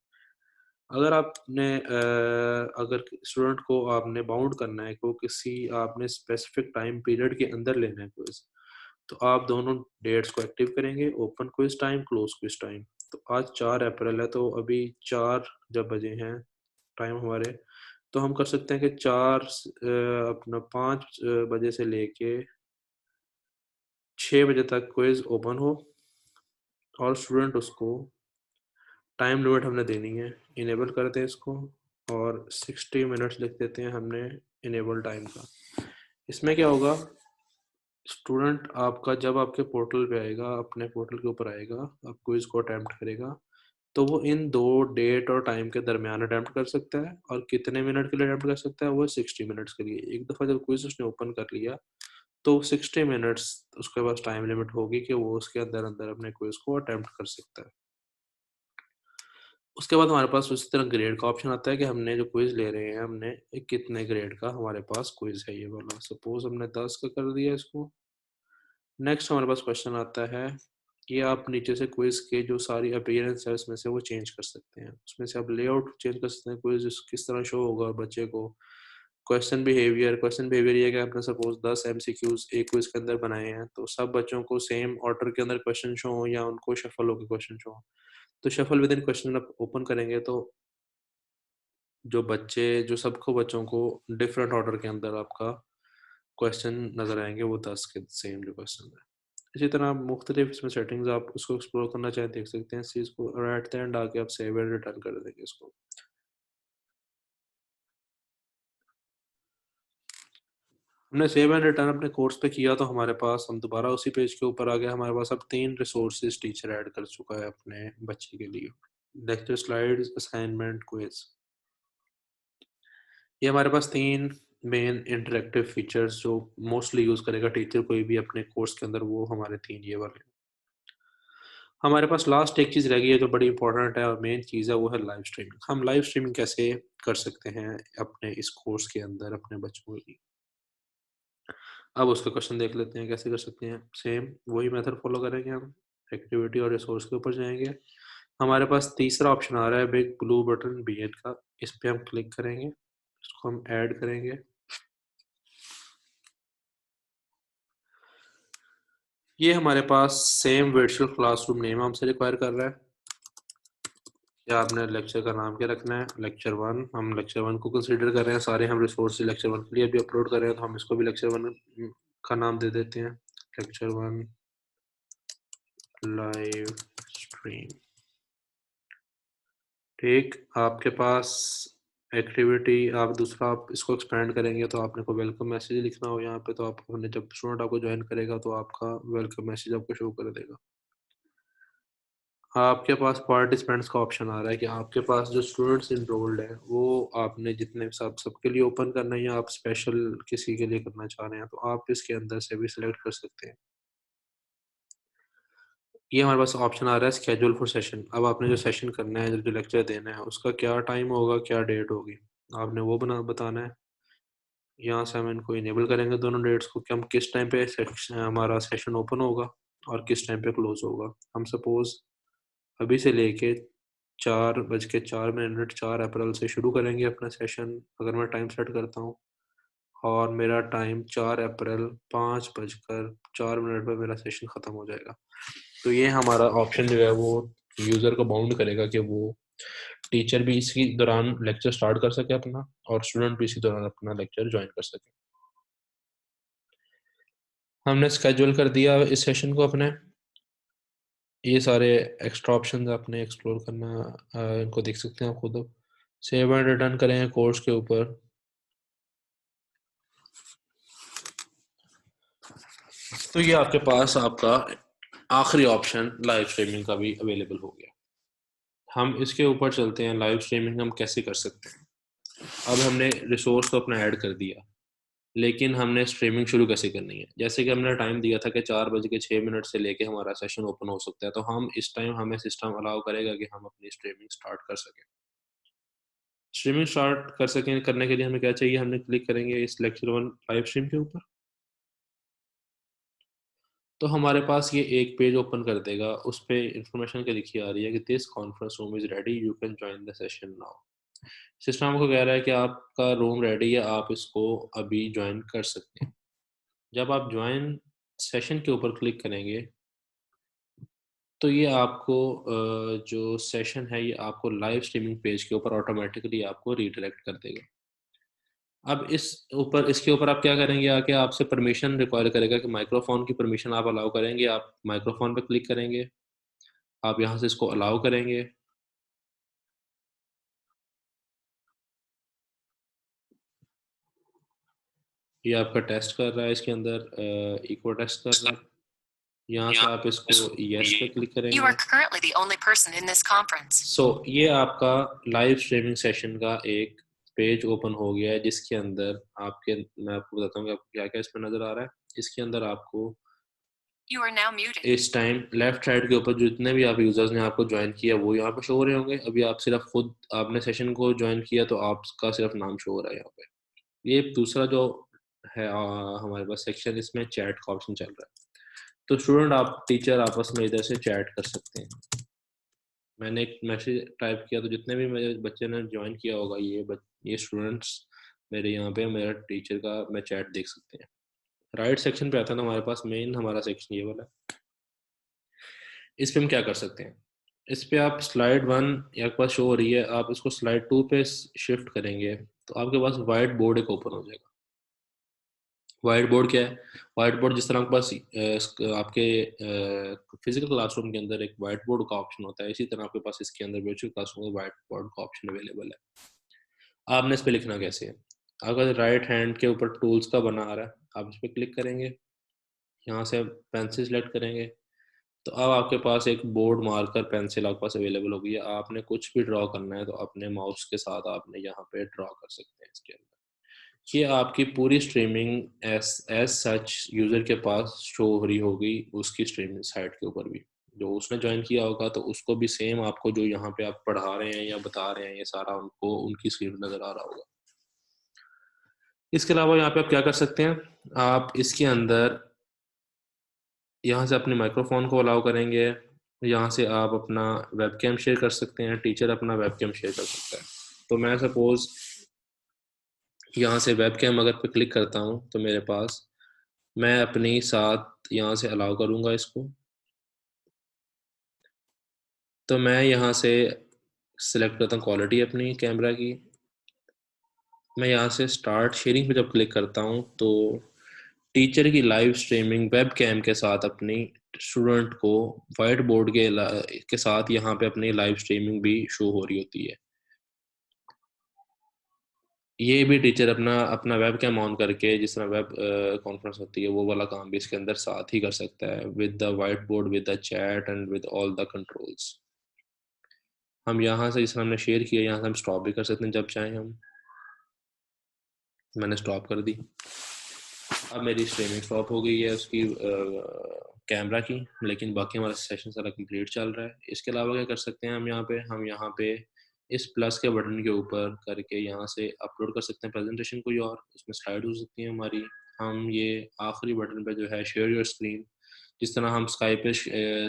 अगर आपने अगर स्टूडेंट को आपने बाउंड करना है कि वो किसी आपने स्पेसिफिक टाइम पीरियड के अंदर लेना है क्विज, तो आप दोनों डेट्स को एक्टिव करेंगे, open quiz time, close quiz time. तो आज 4 अप्रैल है तो अभी 4 जब बजे हैं टाइम हमारे, तो हम कर सकते हैं कि अपना 5 बजे से लेके 6 बजे तक क्विज ओपन हो, और स्टूडेंट उसको टाइम लिमिट हमने देनी है, इनेबल करते हैं इसको, और 60 मिनट्स लिख देते हैं हमने इनेबल टाइम का। इसमें क्या होगा, स्टूडेंट आपका जब आपके पोर्टल पे आएगा, अपने पोर्टल के ऊपर आएगा, आप क्विज को अटेम्प्ट करेगा, तो वो इन दो डेट और टाइम के दरमियान अटेम्प्ट कर सकता है। और कितने मिनट के लिए अटेम्प्ट कर सकता है, वो 60 मिनट्स के लिए। एक दफ़ा जब क्विज उसने ओपन कर लिया तो 60 मिनट्स उसके पास टाइम लिमिट होगी कि वो उसके अंदर अंदर अपने क्विज को अटेम्प्ट कर सकता है। उसके बाद हमारे पास उसी तरह ग्रेड का ऑप्शन आता है कि हमने जो क्विज ले रहे हैं हमने कितने ग्रेड का हमारे पास क्विज है ये वाला। सपोज हमने 10 का कर दिया इसको। नेक्स्ट हमारे पास क्वेश्चन आता है कि आप नीचे से क्विज के जो सारी अपीयरेंस है उसमें से वो चेंज कर सकते हैं। उसमें से आप लेआउट चेंज कर सकते हैं, क्विज किस तरह शो होगा बच्चे को, क्वेश्चन बिहेवियर ये कि आपने सपोज 10 एमसीक्यूज एक क्विज के अंदर बनाए हैं, तो सब बच्चों को सेम ऑर्डर के अंदर क्वेश्चन शो हो या उनको शफल होकर क्वेश्चन शो हो। तो शफल विद इन क्वेश्चन आप ओपन करेंगे तो जो सबको बच्चों को डिफरेंट ऑर्डर के अंदर आपका क्वेश्चन नज़र आएंगे, वो 10 के सेम जो क्वेश्चन है। इसी तरह आप मुख्तलिफ इसमें सेटिंग्स आप उसको एक्सप्लोर करना चाहें देख सकते हैं इस चीज़ को, और एट द एंड आके आप सेव एंड रिटर्न कर देंगे इसको। हमने सेव एंड रिटर्न अपने कोर्स पे किया तो हमारे पास हम दोबारा उसी पेज के ऊपर आ गए। हमारे पास अब 3 रिसोर्सेज टीचर ऐड कर चुका है अपने बच्चे के लिए, लेक्चर स्लाइड्स, असाइनमेंट, क्विज। ये हमारे पास 3 मेन इंटरेक्टिव फीचर्स जो मोस्टली यूज़ करेगा टीचर कोई भी अपने कोर्स के अंदर, वो हमारे 3 ये वाले। हमारे पास लास्ट एक चीज़ रह गई है जो बड़ी इंपॉर्टेंट है और मेन चीज़ है, वो है लाइव स्ट्रीमिंग। हम लाइव स्ट्रीमिंग कैसे कर सकते हैं अपने इस कोर्स के अंदर अपने बच्चों की। अब उसका क्वेश्चन देख लेते हैं कैसे कर सकते हैं। सेम वही मेथड फॉलो करेंगे हम, एक्टिविटी और रिसोर्स के ऊपर जाएंगे। हमारे पास तीसरा ऑप्शन आ रहा है बिग ब्लू बटन बीएड का, इस पे हम क्लिक करेंगे, इसको हम ऐड करेंगे। ये हमारे पास सेम वर्चुअल क्लासरूम नेम हमसे रिक्वायर कर रहा है कि आपने लेक्चर का नाम क्या रखना है, लेक्चर 1। हम लेक्चर 1 को कंसीडर कर रहे हैं, सारे हम रिसोर्स लेक्चर 1 के लिए भी अपलोड कर रहे हैं, तो हम इसको भी लेक्चर 1 का नाम दे देते हैं, लेक्चर 1 लाइव स्ट्रीम। ठीक, आपके पास एक्टिविटी आप दूसरा आप इसको एक्सपेंड करेंगे तो आपने को वेलकम मैसेज लिखना हो यहाँ पे, तो आप जब स्टूडेंट आपको ज्वाइन करेगा तो आपका वेलकम मैसेज आपको शो कर देगा। आपके पास पार्टिसिपेंट्स का ऑप्शन आ रहा है कि आपके पास जो स्टूडेंट्स इनरोल्ड हैं वो आपने जितने सबके लिए ओपन करना है या आप स्पेशल किसी के लिए करना चाह रहे हैं, तो आप इसके अंदर से भी सिलेक्ट कर सकते हैं। ये हमारे पास ऑप्शन आ रहा है स्केड्यूल फॉर सेशन। अब आपने जो सेशन करना है, जो लेक्चर देना है, उसका क्या टाइम होगा, क्या डेट होगी, आपने वो बताना है। यहाँ से हम इनको इनेबल करेंगे दोनों डेट्स को कि हम किस टाइम पे हमारा सेशन ओपन होगा और किस टाइम पे क्लोज होगा। हम सपोज अभी से लेके 4:04 4 अप्रैल से शुरू करेंगे अपना सेशन, अगर मैं टाइम सेट करता हूँ, और मेरा टाइम 4 अप्रैल 5:04 पर मेरा सेशन ख़त्म हो जाएगा। तो ये हमारा ऑप्शन जो है वो यूज़र को बाउंड करेगा कि वो टीचर भी इसी दौरान लेक्चर स्टार्ट कर सके अपना, और स्टूडेंट भी इसी दौरान अपना लेक्चर ज्वाइन कर सके। हमने स्केड्यूल कर दिया इस सेशन को अपने। ये सारे एक्स्ट्रा ऑप्शन आपने एक्सप्लोर करना, इनको देख सकते हैं आप खुद। अब सेव एंड रिटर्न करें कोर्स के ऊपर, तो ये आपके पास आपका आखिरी ऑप्शन लाइव स्ट्रीमिंग का भी अवेलेबल हो गया। हम इसके ऊपर चलते हैं, लाइव स्ट्रीमिंग हम कैसे कर सकते हैं। अब हमने रिसोर्स तो अपना ऐड कर दिया, लेकिन हमने स्ट्रीमिंग शुरू कैसे करनी है। जैसे कि हमने टाइम दिया था कि 4:06 से लेके हमारा सेशन ओपन हो सकता है, तो हम इस टाइम हमें सिस्टम अलाउ करेगा कि हम अपनी स्ट्रीमिंग स्टार्ट कर सकें। स्ट्रीमिंग स्टार्ट कर सकें करने के लिए हमें क्या चाहिए, हमने क्लिक करेंगे इस लेक्चर 1 लाइव स्ट्रीम के ऊपर, तो हमारे पास ये एक पेज ओपन कर देगा। उस पे इंफॉर्मेशन क्या लिखी आ रही है कि this conference room is ready, you can join the session now. System आपको कह रहा है कि आपका रूम रेडी है, आप इसको अभी ज्वाइन कर सकते हैं। जब आप ज्वाइन सेशन के ऊपर क्लिक करेंगे तो ये आपको जो सेशन है ये आपको लाइव स्ट्रीमिंग पेज के ऊपर ऑटोमेटिकली आपको रीडायरेक्ट कर देगा। अब इसके ऊपर आप क्या करेंगे, आके आपसे परमिशन रिक्वायर करेगा कि माइक्रोफोन की परमिशन आप अलाउ करेंगे। आप माइक्रोफोन पे क्लिक करेंगे, आप यहाँ से इसको अलाउ करेंगे। ये आपका टेस्ट कर रहा है, इसके अंदर इको टेस्ट कर रहा है। यहाँ से आप इसको यस पे क्लिक करेंगे। ये आपका लाइव स्ट्रीमिंग सेशन का एक पेज ओपन हो गया है, जिसके अंदर मैं आपको बताता हूँ कि आपको क्या क्या इसमें नजर आ रहा है। इसके अंदर आपको इस टाइम लेफ्ट साइड के ऊपर जितने भी आप यूजर्स ने आपको ज्वाइन किया वो यहाँ पे शो हो रहे होंगे। अभी आप सिर्फ खुद आपने सेशन को ज्वाइन किया तो आपका सिर्फ नाम शो हो रहा है यहाँ पे। ये दूसरा जो है हमारे पास सेक्शन, इसमें चैट का ऑप्शन चल रहा है, तो स्टूडेंट आप टीचर आपस में इधर से चैट कर सकते हैं। मैंने एक मैसेज टाइप किया तो जितने भी मेरे बच्चे ने ज्वाइन किया होगा ये स्टूडेंट्स मेरे यहाँ पे मेरा टीचर का मैं चैट देख सकते हैं। राइट सेक्शन पे आता है ना हमारे पास मेन हमारा सेक्शन ये वाला है। इस पे हम क्या कर सकते हैं, इस पे आप स्लाइड 1 आपके पास शो हो रही है, आप इसको स्लाइड 2 पे शिफ्ट करेंगे तो आपके पास व्हाइट बोर्ड एक ओपन हो जाएगा। व्हाइट बोर्ड क्या है? व्हाइट बोर्ड जिस तरह आपके पास आपके फिजिकल क्लासरूम के अंदर एक व्हाइट बोर्ड का ऑप्शन होता है, इसी तरह आपके पास इसके अंदर वर्चुअल क्लासरूम में व्हाइट बोर्ड का ऑप्शन अवेलेबल है। आपने इस पे लिखना कैसे है? अगर राइट हैंड के ऊपर टूल्स का बना आ रहा है, आप इस पे क्लिक करेंगे, यहाँ से पेंसिल सेलेक्ट करेंगे, तो अब आपके पास एक बोर्ड मार्कर पेंसिल आपके पास अवेलेबल होगी है। आपने कुछ भी ड्रॉ करना है तो अपने माउस के साथ आपने यहाँ पे ड्रॉ कर सकते हैं इसके अंदर। ये आपकी पूरी स्ट्रीमिंग एज सच यूज़र के पास शो हो रही होगी उसकी स्ट्रीमिंग साइट के ऊपर भी। जो उसने ज्वाइन किया होगा तो उसको भी सेम आपको जो यहाँ पे आप पढ़ा रहे हैं या बता रहे हैं ये सारा उनको उनकी स्क्रीन नज़र आ रहा होगा। इसके अलावा यहाँ पे आप क्या कर सकते हैं, आप इसके अंदर यहाँ से अपने माइक्रोफोन को अलाउ करेंगे, यहाँ से आप अपना वेबकैम शेयर कर सकते हैं, टीचर अपना वेबकैम शेयर कर सकता है। तो मैं सपोज यहाँ से वेबकैम अगर पे क्लिक करता हूँ तो मेरे पास मैं अपनी साथ यहाँ से अलाउ करूँगा इसको, तो मैं यहाँ से सिलेक्ट करता हूँ क्वालिटी अपनी कैमरा की। मैं यहाँ से स्टार्ट शेयरिंग पे जब क्लिक करता हूँ तो टीचर की लाइव स्ट्रीमिंग वेब कैम के साथ अपनी स्टूडेंट को वाइट बोर्ड के साथ यहाँ पे अपनी लाइव स्ट्रीमिंग भी शो हो रही होती है। ये भी टीचर अपना अपना वेब कैम ऑन करके जिस तरह वेब कॉन्फ्रेंस होती है वो वाला काम भी इसके अंदर साथ ही कर सकता है with the white board with the chat and with all the controls. हम यहाँ से जिस तरह हमने शेयर किया यहाँ से हम स्टॉप भी कर सकते हैं जब चाहें हम। मैंने स्टॉप कर दी। अब मेरी स्ट्रीमिंग स्टॉप हो गई है उसकी कैमरा की, लेकिन बाकी हमारा सेशन सारा कंप्लीट चल रहा है। इसके अलावा क्या कर सकते हैं हम यहाँ पे इस प्लस के बटन के ऊपर करके यहाँ से अपलोड कर सकते हैं प्रेजेंटेशन कोई और, उसमें स्लाइड हो सकती है हमारी। हम ये आखिरी बटन पे जो है शेयर योर स्क्रीन, जिस तरह हम स्काइप पे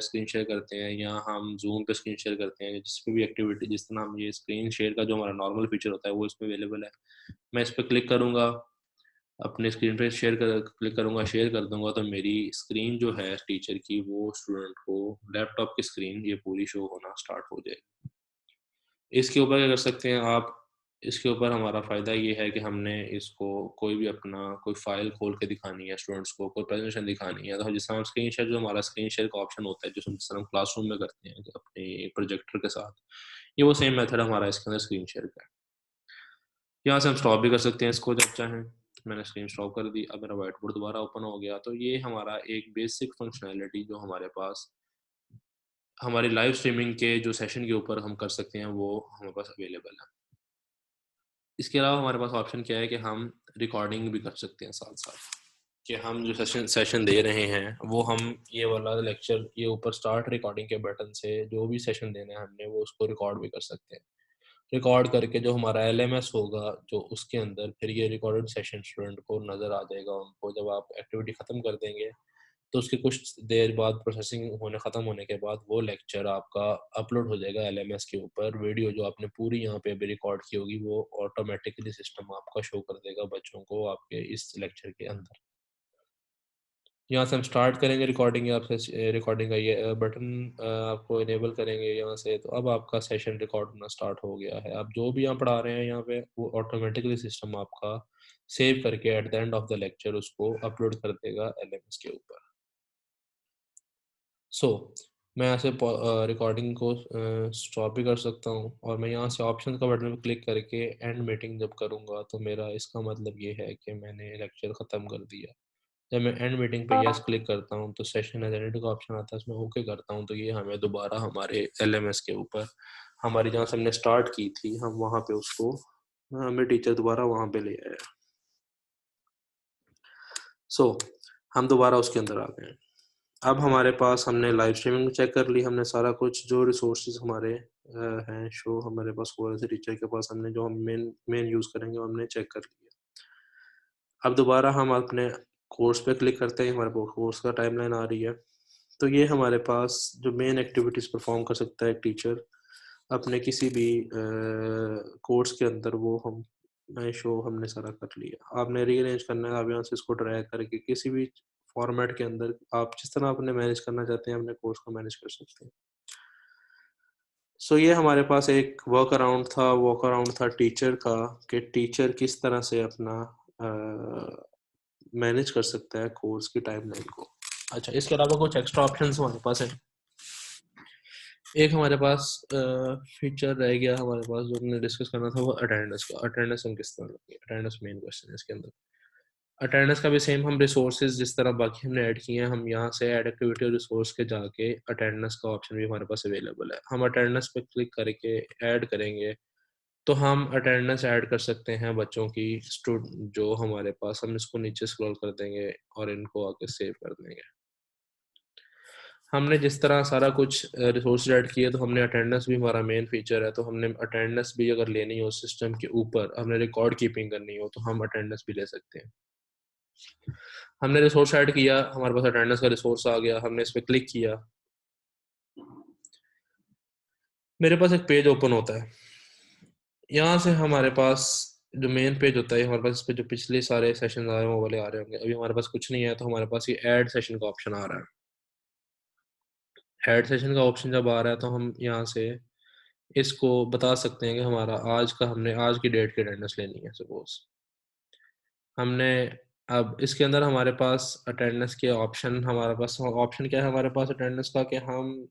स्क्रीन शेयर करते हैं या हम जूम पे स्क्रीन शेयर करते हैं, जिस पे भी एक्टिविटी जिस तरह हम ये स्क्रीन शेयर का जो हमारा नॉर्मल फीचर होता है वो इसमें अवेलेबल है। मैं इस पर क्लिक करूँगा, अपने स्क्रीन पे शेयर कर क्लिक करूँगा, शेयर कर दूंगा तो मेरी स्क्रीन जो है टीचर की वो स्टूडेंट को लैपटॉप की स्क्रीन ये पूरी शो होना स्टार्ट हो जाएगी। इसके ऊपर क्या कर सकते हैं आप, इसके ऊपर हमारा फ़ायदा ये है कि हमने इसको कोई भी अपना कोई फ़ाइल खोल के दिखानी है स्टूडेंट्स को, कोई प्रेजेंटेशन दिखानी है तो जिस तरह हम स्क्रीन शेयर जो हमारा स्क्रीन शेयर का ऑप्शन होता है जिस तरह हम क्लासरूम में करते हैं अपने प्रोजेक्टर के साथ, ये वो सेम मेथड हमारा इसके अंदर स्क्रीन शेयर का है। यहाँ से हम स्टॉप भी कर सकते हैं इसको जब चाहें। मैंने स्क्रीन स्टॉप कर दी, अब मेरा व्हाइट बोर्ड दोबारा ओपन हो गया। तो ये हमारा एक बेसिक फंक्शनैलिटी जो हमारे पास हमारी लाइव स्ट्रीमिंग के जो सेशन के ऊपर हम कर सकते हैं वो हमारे पास अवेलेबल है। इसके अलावा हमारे पास ऑप्शन क्या है कि हम रिकॉर्डिंग भी कर सकते हैं साथ साथ, कि हम जो सेशन सेशन दे रहे हैं वो हम ये वाला लेक्चर ये ऊपर स्टार्ट रिकॉर्डिंग के बटन से जो भी सेशन देना है हमने वो उसको रिकॉर्ड भी कर सकते हैं। रिकॉर्ड करके जो हमारा एलएमएस होगा जो उसके अंदर फिर ये रिकॉर्डेड सेशन स्टूडेंट को नज़र आ जाएगा उनको, जब आप एक्टिविटी ख़त्म कर देंगे तो उसके कुछ देर बाद प्रोसेसिंग होने ख़त्म होने के बाद वो लेक्चर आपका अपलोड हो जाएगा एलएमएस के ऊपर। वीडियो जो आपने पूरी यहाँ पे अभी रिकॉर्ड की होगी वो ऑटोमेटिकली सिस्टम आपका शो कर देगा बच्चों को आपके इस लेक्चर के अंदर। यहाँ से हम स्टार्ट करेंगे रिकॉर्डिंग, आपसे रिकॉर्डिंग का ये बटन आपको इनेबल करेंगे यहाँ से, तो अब आपका सेशन रिकॉर्ड होना स्टार्ट हो गया है। आप जो भी यहाँ पढ़ा रहे हैं यहाँ पे वो ऑटोमेटिकली सिस्टम आपका सेव करके at the end of the lecture उसको अपलोड कर देगा एलएमएस के ऊपर। सो मैं यहाँ से रिकॉर्डिंग को स्टॉप भी कर सकता हूँ और मैं यहाँ से ऑप्शन का बटन पर क्लिक करके एंड मीटिंग जब करूँगा तो मेरा इसका मतलब ये है कि मैंने लेक्चर ख़त्म कर दिया। जब मैं एंड मीटिंग पे यस क्लिक करता हूँ तो सेशन एज एंडेड का ऑप्शन आता है, उसमें ओके करता हूँ तो ये हमें दोबारा हमारे एलएमएस के ऊपर हमारी जहाँ से हमने स्टार्ट की थी हम वहाँ पे उसको हमें टीचर दोबारा वहाँ पे ले आया। सो हम दोबारा उसके अंदर आ गए हैं। अब हमारे पास हमने लाइव स्ट्रीमिंग चेक कर ली, हमने सारा कुछ जो रिसोर्सेज हमारे हैं शो हमारे पास हो रहे थे टीचर के पास, हमने जो हम मेन मेन यूज़ करेंगे वो हमने चेक कर लिया। अब दोबारा हम अपने कोर्स पे क्लिक करते हैं, हमारे कोर्स का टाइमलाइन आ रही है। तो ये हमारे पास जो मेन एक्टिविटीज़ परफॉर्म कर सकता है एक टीचर अपने किसी भी कोर्स के अंदर वो हम मैं शो हमने सारा कर लिया। आपने रीअरेंज करना है, आप यहाँ से इसको ड्रैग करके किसी भी फॉर्मेट के अंदर आप जिस तरह अपने मैनेज करना चाहते हैं अपने कोर्स को मैनेज कर सकते हैं। सो ये हमारे पास एक वर्क अराउंड था टीचर का, कि टीचर किस तरह से अपना मैनेज कर सकता है कोर्स की टाइमलाइन को। अच्छा, इसके अलावा कुछ एक्स्ट्रा ऑप्शंस हमारे पास हैं। एक हमारे पास फीचर रह गया हमारे पास जो हमने डिस्कस करना था, वो अटेंडेंस का। अटेंडेंस हम किस तरह रखें, अटेंडेंस मेन क्वेश्चन है इसके अंदर। अटेंडेंस का भी सेम हम रिसोर्सेज जिस तरह बाकी हमने ऐड किए हैं, हम यहाँ से ऐड एक्टिविटी और रिसोर्स के जाके अटेंडेंस का ऑप्शन भी हमारे पास अवेलेबल है। हम अटेंडेंस पे क्लिक करके ऐड करेंगे तो हम अटेंडेंस ऐड कर सकते हैं बच्चों की, जो हमारे पास, हम इसको नीचे स्क्रॉल कर देंगे और इनको आके सेव कर देंगे। हमने जिस तरह सारा कुछ रिसोर्स ऐड किए, तो हमने अटेंडेंस भी हमारा मेन फीचर है, तो हमने अटेंडेंस भी अगर लेनी हो सिस्टम के ऊपर, हमने रिकॉर्ड कीपिंग करनी हो, तो हम अटेंडेंस भी ले सकते हैं। हमने रिसोर्स ऐड किया, हमारे पास अटेंडेंस का रिसोर्स आ गया, हमने इस पर क्लिक किया, मेरे पास एक पेज ओपन होता है। यहाँ से हमारे पास जो मेन पेज होता है, हमारे पास इस पे जो पिछले सारे सेशन आ रहे हैं वो वाले आ रहे होंगे। अभी हमारे पास कुछ नहीं है, तो हमारे पास ये ऐड सेशन का ऑप्शन आ रहा है। ऐड सेशन का ऑप्शन जब आ रहा है, तो हम यहाँ से इसको बता सकते हैं कि हमारा हमने आज की डेट की अटेंडेंस लेनी है सपोज। हमने अब इसके अंदर हमारे पास अटेंडेंस के ऑप्शन, हमारे पास ऑप्शन क्या है हमारे पास अटेंडेंस का, कि हम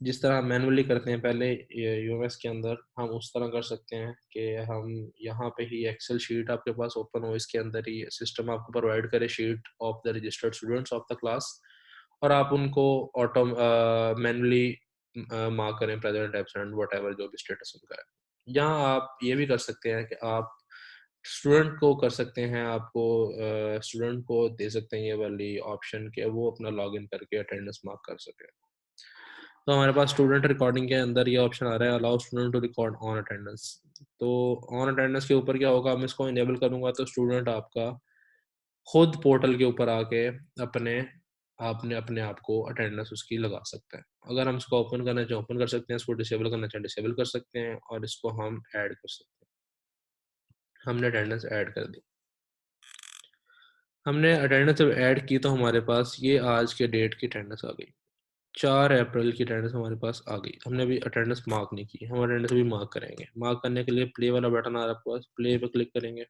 जिस तरह मैनुअली करते हैं पहले यूएमएस के अंदर, हम उस तरह कर सकते हैं कि हम यहाँ पे ही एक्सेल शीट आपके पास ओपन हो, इसके अंदर ही सिस्टम आपको प्रोवाइड करे sheet of the registered students of the class, और आप उनको ऑटो मैनुअली मार्क करें, प्रेजेंट, एब्सेंट, व्हाटएवर जो भी स्टेटस उनका है। यहाँ आप ये भी कर सकते हैं कि आप स्टूडेंट को कर सकते हैं, आपको स्टूडेंट को दे सकते हैं ये वाली ऑप्शन के वो अपना लॉगिन करके अटेंडेंस मार्क कर सके। तो हमारे पास स्टूडेंट रिकॉर्डिंग के अंदर ये ऑप्शन आ रहा है, allow student to record on attendance. तो ऑन अटेंडेंस के ऊपर क्या होगा, मैं इसको इनेबल करूंगा तो स्टूडेंट आपका खुद पोर्टल के ऊपर आके अपने आपने अपने आप को अटेंडेंस उसकी लगा सकता है। अगर हम इसको ओपन करना चाहें ओपन कर सकते हैं, इसको डिसेबल करना चाहें डिसेबल कर सकते हैं, और इसको हम ऐड कर सकते हैं। हमने अटेंडेंस ऐड कर दी। हमने अटेंडेंस जब ऐड की तो हमारे पास ये आज के डेट की अटेंडेंस आ गई। 4 अप्रैल की अटेंडेंस हमारे पास आ गई। हमने अभी अटेंडेंस मार्क नहीं की, हम अटेंडेंस अभी मार्क करेंगे। मार्क करने के लिए प्ले वाला बटन आ रहा है आपके पास, प्ले पे क्लिक करेंगे।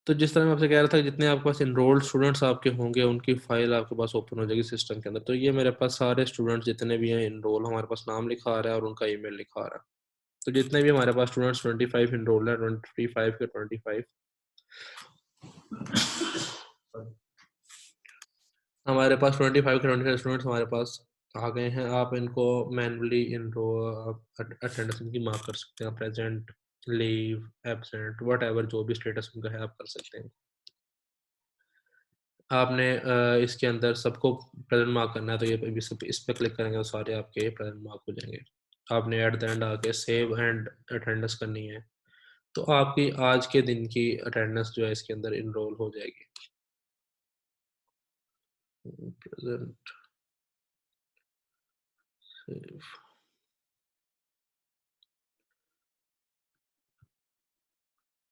तो जिस तरह मैं आपसे कह रहा था, जितने आपके पास इनरोल्ड स्टूडेंट्स आपके होंगे उनकी फाइल आपके पास ओपन हो जाएगी सिस्टम के अंदर। तो ये मेरे पास सारे स्टूडेंट्स जितने भी हैं इनरोल, हमारे पास नाम लिखा आ रहा है और उनका ईमेल लिखा आ रहा है। तो जितने भी हमारे पास स्टूडेंट्स 25 इनरोल्ड है, 25 के 25 हमारे पास 25 के 25 स्टूडेंट्स हमारे पास आ गए हैं। आप इनको मैनुअली इनको अटेंडेंस इनकी मार्क कर सकते हैं, present, leave, absent, what ever जो भी स्टेटस उनका है आप कर सकते हैं। आपने इसके अंदर सबको प्रेजेंट मार्क करना है, तो ये इस पे क्लिक करेंगे तो सारे आपके प्रेजेंट मार्क हो जाएंगे। आपने एट द एंड आके सेव एंड अटेंडेंस करनी है, तो आपकी आज के दिन की अटेंडेंस जो है इसके अंदर इनरोल हो जाएगी। प्रेजेंट, सेव,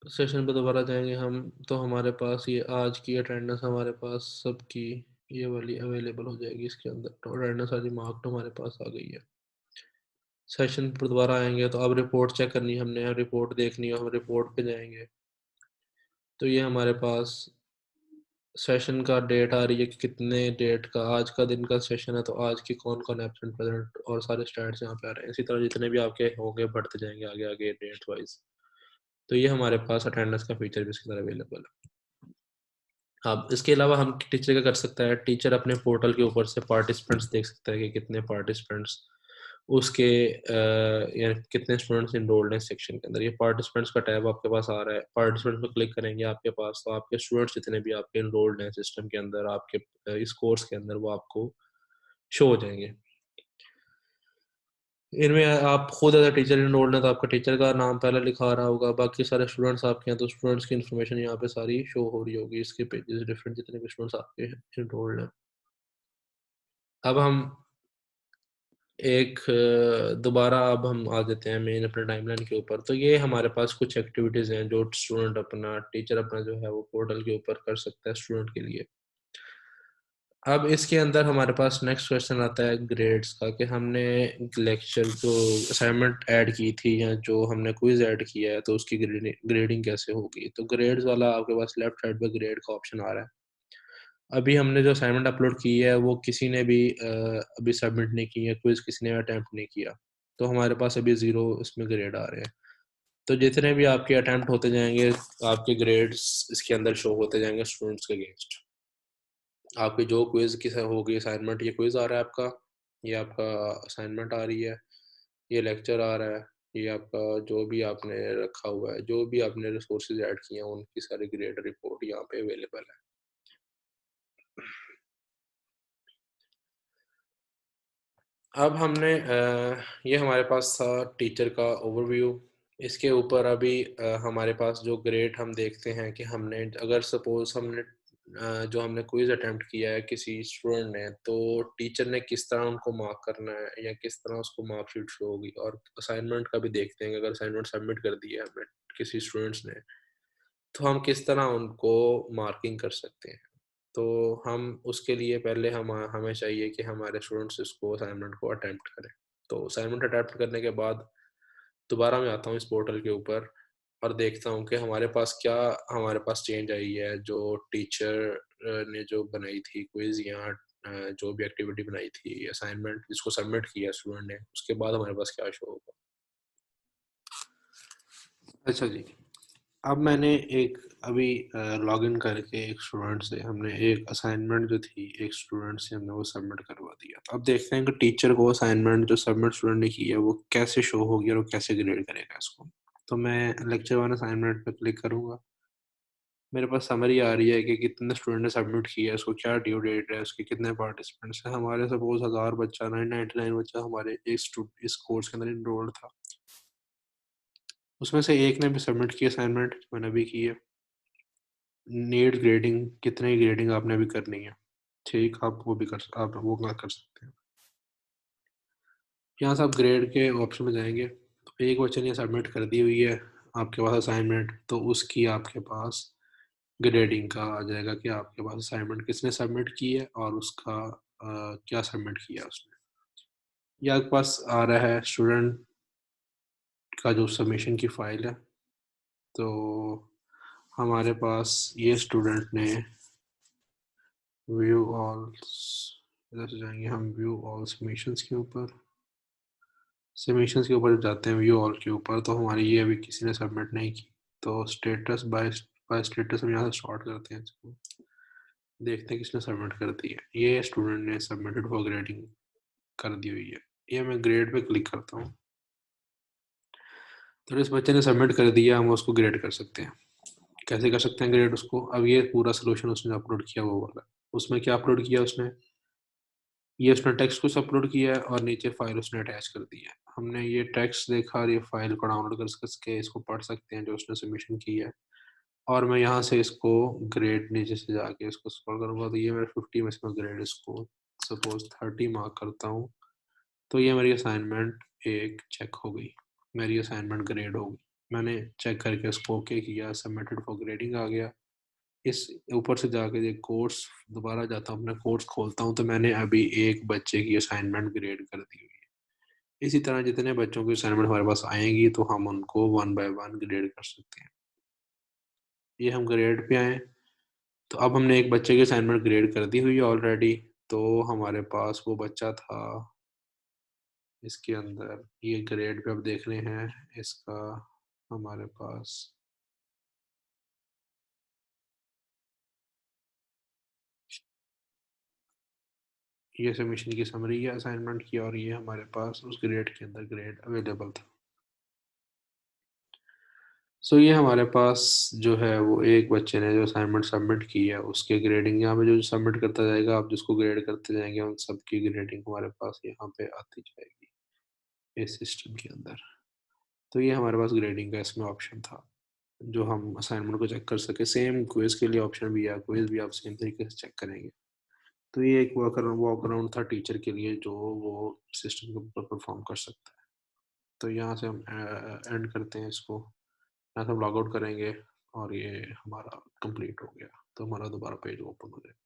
सेशन पे दोबारा जाएंगे हम, तो हमारे पास ये आज की अटेंडेंस हमारे पास सबकी ये वाली अवेलेबल हो जाएगी इसके अंदर। तो अटेंडेंस सारी मार्क्ड हमारे पास आ गई है। सेशन पर दोबारा आएंगे तो अब रिपोर्ट चेक करनी है हमने, रिपोर्ट देखनी है, हम रिपोर्ट पे जाएंगे तो ये हमारे पास सेशन का डेट आ रही है कि कितने डेट का, आज का दिन का सेशन है तो आज की कौन कौन एब्सेंट प्रेजेंट और सारे स्टैट्स यहाँ पे आ रहे हैं। इसी तरह जितने भी आपके होंगे बढ़ते जाएंगे आगे आगे डेट वाइज। तो ये हमारे पास अटेंडेंस का फीचर भी इसके अंदर अवेलेबल है। अब इसके अलावा हम टीचर क्या कर सकता है, टीचर अपने पोर्टल के ऊपर से पार्टिसिपेंट्स देख सकता है कि कितने पार्टिसिपेंट्स उसके या कितने स्टूडेंट्स इनरोल्ड हैं सेक्शन के अंदर। ये पार्टिसिपेंट्स का टैब आपके पास आ रहा है, पार्टिसिपेंट्स पर क्लिक करेंगे आपके पास तो आपके स्टूडेंट्स जितने भी आपके इनरोल्ड हैं सिस्टम के अंदर आपके इस कोर्स के अंदर वो आपको शो हो जाएंगे। इनमें आप खुद अगर टीचर इनरोल्ड है तो आपका टीचर का नाम पहले लिखा आ रहा होगा, बाकी सारे स्टूडेंट्स आपके हैं तो स्टूडेंट्स की इन्फॉर्मेशन यहाँ पे सारी शो हो रही होगी, इसके पेजेस डिफरेंट जितने भी स्टूडेंट्स आपके इनरोल्ड हैं। अब हम एक दोबारा अब हम आ जाते हैं मेन अपने टाइमलाइन के ऊपर। तो ये हमारे पास कुछ एक्टिविटीज़ हैं जो स्टूडेंट अपना टीचर अपना जो है वो पोर्टल के ऊपर कर सकता है स्टूडेंट के लिए। अब इसके अंदर हमारे पास नेक्स्ट क्वेश्चन आता है ग्रेड्स का, कि हमने लेक्चर जो असाइनमेंट ऐड की थी या जो हमने क्विज ऐड किया है तो उसकी ग्रेडिंग कैसे होगी। तो ग्रेड्स वाला आपके पास लेफ्ट साइड पे ग्रेड का ऑप्शन आ रहा है। अभी हमने जो असाइनमेंट अपलोड की है वो किसी ने भी अभी सबमिट नहीं की है, क्विज किसी ने अटेम्प्ट नहीं किया, तो हमारे पास अभी 0 इसमें ग्रेड आ रहे हैं। तो जितने भी आपके अटेम्प्ट होते जाएंगे आपके ग्रेड्स इसके अंदर शो होते जाएंगे स्टूडेंट्स के अगेंस्ट। आपकी जो क्विज की होगी असाइनमेंट, ये क्विज आ रहा है आपका, ये आपका असाइनमेंट आ रही है, ये लेक्चर आ रहा है, ये आपका जो भी आपने रखा हुआ है, जो भी आपने रिसोर्सेज ऐड किए हैं उनकी सारी ग्रेड रिपोर्ट यहाँ पे अवेलेबल है। अब हमने ये हमारे पास था टीचर का ओवरव्यू। इसके ऊपर अभी हमारे पास जो ग्रेड हम देखते हैं कि हमने अगर सपोज हमने जो हमने क्विज अटेम्प्ट किया है किसी स्टूडेंट ने, तो टीचर ने किस तरह उनको मार्क करना है या किस तरह उसको मार्कशीट शो होगी। और असाइनमेंट का भी देखते हैं कि अगर असाइनमेंट सबमिट कर दिया है हमने किसी स्टूडेंट्स ने, तो हम किस तरह उनको मार्किंग कर सकते हैं। तो हम उसके लिए पहले हमें चाहिए कि हमारे स्टूडेंट्स इसको असाइनमेंट को अटेम्प्ट करें। तो असाइनमेंट अटेम्प्ट करने के बाद दोबारा मैं आता हूँ इस पोर्टल के ऊपर और देखता हूँ कि हमारे पास चेंज आई है। जो टीचर ने जो बनाई थी क्विज या जो भी एक्टिविटी बनाई थी असाइनमेंट जिसको सबमिट किया स्टूडेंट ने, उसके बाद हमारे पास क्या शो होगा। अच्छा जी, अब मैंने एक अभी लॉगिन करके एक स्टूडेंट से हमने एक असाइनमेंट जो थी एक स्टूडेंट से हमने वो सबमिट करवा दिया। अब देखते हैं कि टीचर को असाइनमेंट जो सबमिट स्टूडेंट ने की है वो कैसे शो होगी और वो कैसे ग्रेड करेगा इसको। तो मैं लेक्चर वन असाइनमेंट पे क्लिक करूंगा। मेरे पास समरी आ रही है कि कितने स्टूडेंट ने सबमिट किया है, उसको क्या ड्यू डेट है, उसके कितने पार्टिसिपेंट्स हैं। हमारे सपोज 1000 बच्चा 999 बच्चा हमारे इस कोर्स के अंदर इनरोल्ड था। उसमें से एक ने भी सबमिट किया असाइनमेंट, मैंने भी की है। नीड ग्रेडिंग, कितने ग्रेडिंग आपने भी करनी है, ठीक, आप वो कर सकते हैं। यहाँ से आप ग्रेड के ऑप्शन में जाएंगे तो एक बच्चे ने सबमिट कर दी हुई है आपके पास असाइनमेंट, तो उसकी आपके पास ग्रेडिंग का आ जाएगा कि आपके पास असाइनमेंट किसने सबमिट की है और उसका क्या सबमिट किया उसने। या आपके पास आ रहा है स्टूडेंट का जो सबमिशन की फाइल है। तो हमारे पास ये स्टूडेंट ने व्यू ऑल, इधर से जाएंगे हम व्यू ऑल सबमिशंस के ऊपर। सबमिशंस के ऊपर जाते हैं व्यू ऑल के ऊपर, तो हमारी ये अभी किसी ने सबमिट नहीं की। तो स्टेटस बाय स्टेटस हम यहाँ से शॉर्ट करते हैं इसको, देखते हैं किसने सबमिट कर दी है। ये स्टूडेंट ने सबमिटेड फॉर ग्रेडिंग कर दी हुई है। ये मैं ग्रेड पे क्लिक करता हूँ तो इस बच्चे ने सबमिट कर दिया, हम उसको ग्रेड कर सकते हैं। कैसे कर सकते हैं ग्रेड उसको, अब ये पूरा सोल्यूशन उसने अपलोड किया वो वाला। उसमें क्या अपलोड किया उसने, ये उसने टेक्स्ट कुछ अपलोड किया है और नीचे फाइल उसने अटैच कर दी है। हमने ये टेक्स्ट देखा और ये फाइल को डाउनलोड कर सके इसको पढ़ सकते हैं जो उसने सबमिशन की है। और मैं यहाँ से इसको ग्रेड नीचे से जाके इसको स्क्रॉल करूँगा तो ये मेरे 50 में से मैं ग्रेड इसको सपोज 30 मार्क करता हूँ, तो ये मेरी असाइनमेंट एक चेक हो गई, मेरी असाइनमेंट ग्रेड हो गई। मैंने चेक करके उसको ओके किया, सबमिटेड फॉर ग्रेडिंग आ गया। इस ऊपर से जाके ये कोर्स दोबारा जाता हूँ, अपना कोर्स खोलता हूँ तो मैंने अभी एक बच्चे की असाइनमेंट ग्रेड कर दी हुई है। इसी तरह जितने बच्चों की असाइनमेंट हमारे पास आएंगी तो हम उनको 1 बाय 1 ग्रेड कर सकते हैं। ये हम ग्रेड पे आए तो अब हमने एक बच्चे की असाइनमेंट ग्रेड कर दी हुई है ऑलरेडी। तो हमारे पास वो बच्चा था इसके अंदर, ये ग्रेड पे अब देख रहे हैं इसका हमारे पास। ये सबमिशन की समरी है असाइनमेंट की और ये हमारे पास उस ग्रेड के अंदर ग्रेड अवेलेबल था। सो ये हमारे पास जो है वो एक बच्चे ने जो असाइनमेंट सबमिट की है उसके ग्रेडिंग यहाँ पे जो सबमिट करता जाएगा, आप जिसको ग्रेड करते जाएंगे उन सबकी ग्रेडिंग हमारे पास यहाँ पे आती जाएगी इस सिस्टम के अंदर। तो ये हमारे पास ग्रेडिंग का इसमें ऑप्शन था जो हम असाइनमेंट को चेक कर सके। सेम क्विज के लिए ऑप्शन भी है, क्विज भी आप सेम तरीके से चेक करेंगे। तो ये एक वॉक अराउंड था टीचर के लिए जो वो सिस्टम के ऊपर परफॉर्म कर सकता है। तो यहाँ से हम एंड करते हैं इसको। यहाँ से हम लॉग आउट करेंगे और ये हमारा कंप्लीट हो गया। तो हमारा दोबारा पेज ओपन हो जाएगा।